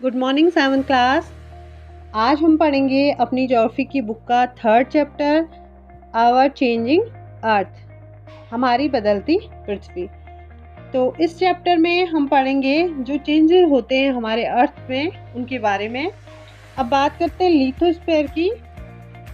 Good morning 7th class. आज हम पढ़ेंगे अपनी ज्योग्राफी की बुक का 3rd chapter our changing earth, हमारी बदलती पृथ्वी। तो इस चैप्टर में हम पढ़ेंगे जो चेंजेस होते हैं हमारे अर्थ में, उनके बारे में। अब बात करते हैं लिथोस्फीयर की।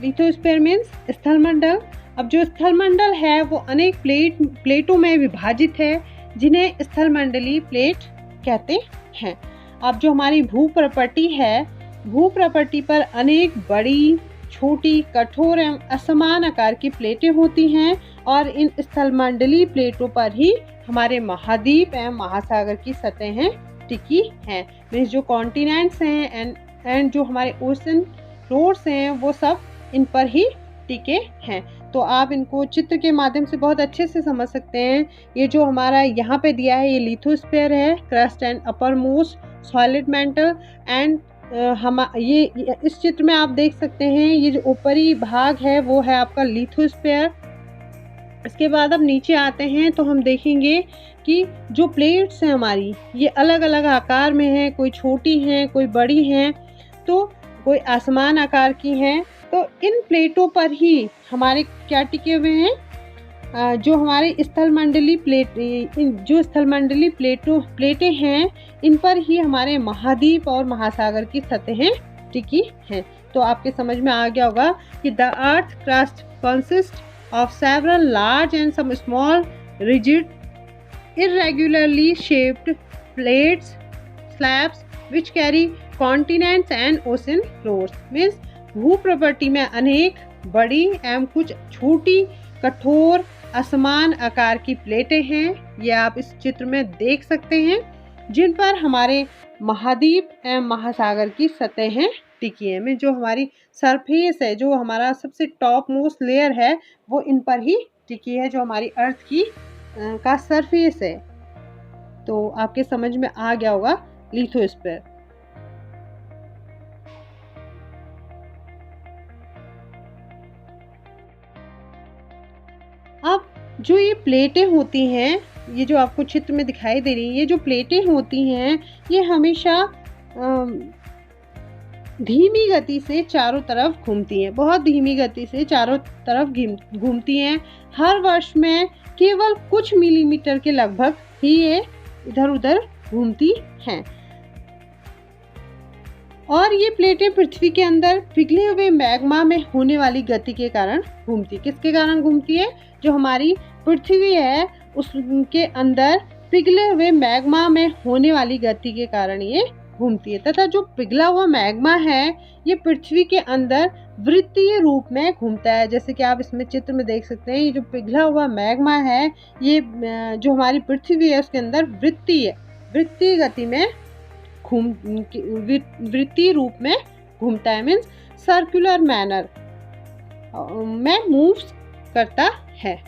लिथोस्फीयर मीन्स स्थलमंडल। अब जो स्थलमंडल है वो अनेक प्लेटों में विभाजित है, जिन्हें स्थलमंडलीय प्लेट कहते हैं। अब जो हमारी भू प्रॉपर्टी है, भू प्रॉपर्टी पर अनेक बड़ी, छोटी, कठोर एवं असमान आकार की प्लेटें होती हैं और इन स्थलमंडलीय प्लेटों पर ही हमारे महाद्वीप एवं महासागर की सतहें टिकी हैं। मीन्स जो कॉन्टिनेंट्स हैं एंड जो हमारे ओशन फ्लोर्स हैं वो सब इन पर ही टिके हैं। तो आप इनको चित्र के माध्यम से बहुत अच्छे से समझ सकते हैं। ये जो हमारा यहाँ पे दिया है ये लिथोस्फीयर है, crust and upper most solid mental and ये इस चित्र में आप देख सकते हैं ये जो ऊपरी भाग है वो है आपका लिथोस्फीयर। इसके बाद अब नीचे आते हैं तो हम देखेंगे कि जो प्लेट्स हैं हमारी ये अलग अलग आकार में हैं, कोई छोटी हैं, कोई बड़ी हैं, तो कोई आसमान आकार की हैं। तो इन प्लेटों पर ही हमारे क्या टिके हुए हैं, जो हमारे स्थलमंडलीय प्लेटें हैं, इन पर ही हमारे महाद्वीप और महासागर की सतहें टिकी हैं। तो आपके समझ में आ गया होगा कि the earth crust consist of several large and some small rigid irregularly shaped plates slabs which carry continents and ocean floors। Means भू प्रॉपर्टी में अनेक बड़ी एवं कुछ छोटी, कठोर, असमान आकार की प्लेटें हैं, ये आप इस चित्र में देख सकते हैं, जिन पर हमारे महाद्वीप एवं महासागर की सतहें टिकी है। में जो हमारी सरफेस है, जो हमारा सबसे टॉप मोस्ट लेयर है, वो इन पर ही टिकी है, जो हमारी अर्थ की का सरफेस है। तो आपके समझ में आ गया होगा लिथोस्फीयर। अब जो ये प्लेटें होती हैं, ये जो आपको चित्र में दिखाई दे रही है, ये जो प्लेटें होती हैं ये हमेशा धीमी गति से चारों तरफ घूमती हैं, बहुत धीमी गति से चारों तरफ घूमती हैं। हर वर्ष में केवल कुछ मिलीमीटर के लगभग ही ये इधर उधर घूमती हैं। और ये प्लेटें पृथ्वी के अंदर पिघले हुए मैग्मा में होने वाली गति के कारण घूमती। किसके कारण घूमती है? जो हमारी पृथ्वी है उसके अंदर पिघले हुए मैग्मा में होने वाली गति के कारण ये घूमती है। तथा जो पिघला हुआ मैग्मा है ये पृथ्वी के अंदर वृत्तीय रूप में घूमता है। जैसे कि आप इसमें चित्र में देख सकते हैं, ये जो पिघला हुआ मैग्मा है ये जो हमारी पृथ्वी है उसके अंदर वृत्तीय गति में वृत्तीय रूप में घूमता है। मीन्स सर्कुलर मैनर में मूव्स करता है।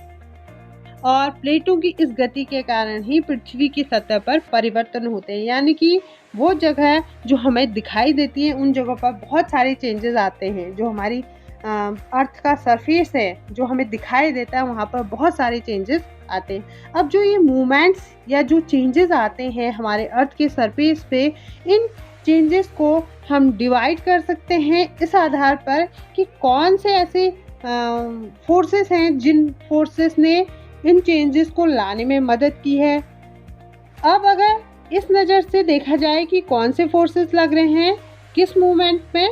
और प्लेटों की इस गति के कारण ही पृथ्वी की सतह पर परिवर्तन होते हैं, यानी कि वो जगह जो हमें दिखाई देती है उन जगहों पर बहुत सारे चेंजेस आते हैं। जो हमारी अर्थ का सरफेस है जो हमें दिखाई देता है वहाँ पर बहुत सारे चेंजेस आते हैं। अब जो ये मूवमेंट्स या जो चेंजेस आते हैं हमारे अर्थ के सरफेस पे, इन चेंजेस को हम डिवाइड कर सकते हैं इस आधार पर कि कौन से ऐसे फोर्सेस हैं जिन फोर्सेस ने इन चेंजेस को लाने में मदद की है। अब अगर इस नज़र से देखा जाए कि कौन से फोर्सेस लग रहे हैं किस मूवमेंट में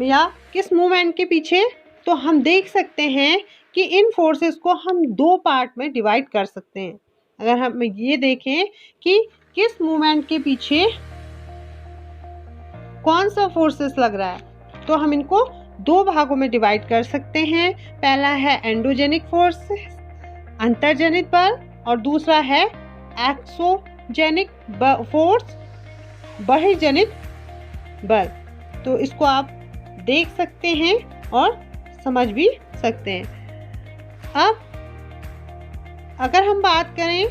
या किस मूवमेंट के पीछे, तो हम देख सकते हैं कि इन फोर्सेस को हम दो पार्ट में डिवाइड कर सकते हैं। अगर हम ये देखें कि किस मूवमेंट के पीछे कौन सा फोर्सेस लग रहा है, तो हम इनको दो भागों में डिवाइड कर सकते हैं। पहला है एंडोजेनिक फोर्स, अंतर्जनित बल, और दूसरा है एक्सोजेनिक फोर्स, बहिर्जनित बल। तो इसको आप देख सकते हैं और समझ भी सकते हैं। अब अगर हम बात करें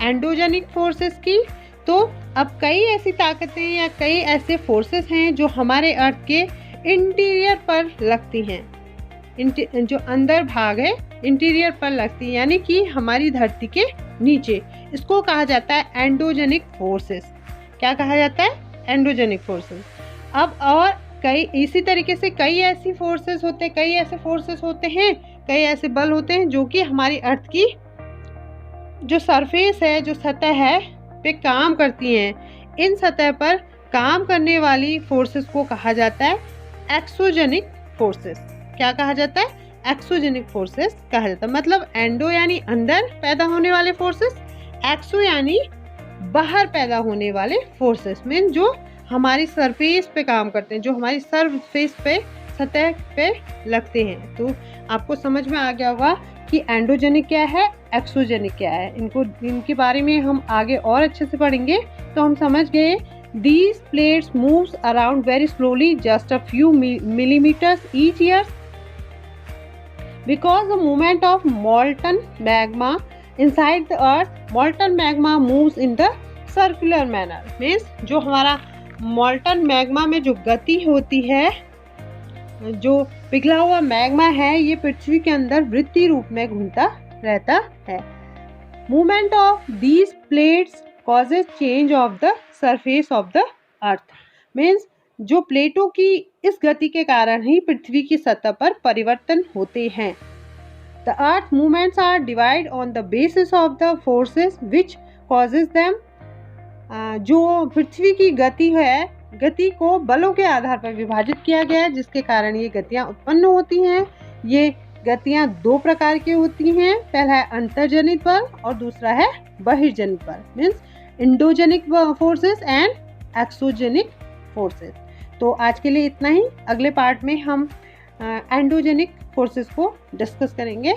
एंडोजेनिक फोर्सेस की, तो अब कई ऐसी ताकतें या कई ऐसे फोर्सेस हैं जो हमारे अर्थ के इंटीरियर पर लगती हैं। जो अंदर भाग है इंटीरियर पर लगती है, यानी कि हमारी धरती के नीचे। इसको कहा जाता है एंडोजेनिक फोर्सेस। क्या कहा जाता है? Endogenic forces. अब और कई इसी तरीके से कई ऐसे फोर्सेस होते हैं, कई ऐसे बल होते हैं जो कि हमारी अर्थ की जो सरफेस है, जो सतह है पे काम करती हैं। इन सतह पर काम करने वाली फोर्सेस को कहा जाता है एक्सोजेनिक फोर्सेस। क्या कहा जाता है? एक्सोजेनिक फोर्सेस कहा जाता है। मतलब एंडो यानी अंदर पैदा होने वाले फोर्सेस, एक्सो यानी बाहर पैदा होने वाले फोर्सेस में जो हमारी सरफेस पे काम करते हैं, जो हमारी सरफेस पे सतह पे लगते हैं। तो आपको समझ में आ गया होगा कि एंडोजेनिक क्या है, एक्सोजेनिक क्या है। इनके बारे में हम आगे और अच्छे से पढ़ेंगे। तो हम समझ गए these plates moves around very slowly, just a few millimeters each year, because the movement of molten magma inside the earth. Molten magma moves in the circular manner, means जो हमारा molten magma में जो गति होती है, जो पिघला हुआ मैग्मा है, ये पृथ्वी के अंदर वृत्तीय रूप में घूमता रहता है। Movement of these plates causes change of the surface of the earth, means जो प्लेटों की इस गति के कारण ही पृथ्वी की सतह पर परिवर्तन होते हैं। The earth movements are divide on the basis of the forces which causes them. जो पृथ्वी की गति है, गति को बलों के आधार पर विभाजित किया गया है, जिसके कारण ये गतियाँ उत्पन्न होती हैं। ये गतियाँ दो प्रकार की होती हैं। पहला है अंतर्जनित बल और दूसरा है बहिर्जनित बल, means endogenic forces and exogenic forces. तो आज के लिए इतना ही। अगले पार्ट में हम एंडोजेनिक फोर्सेस को डिस्कस करेंगे।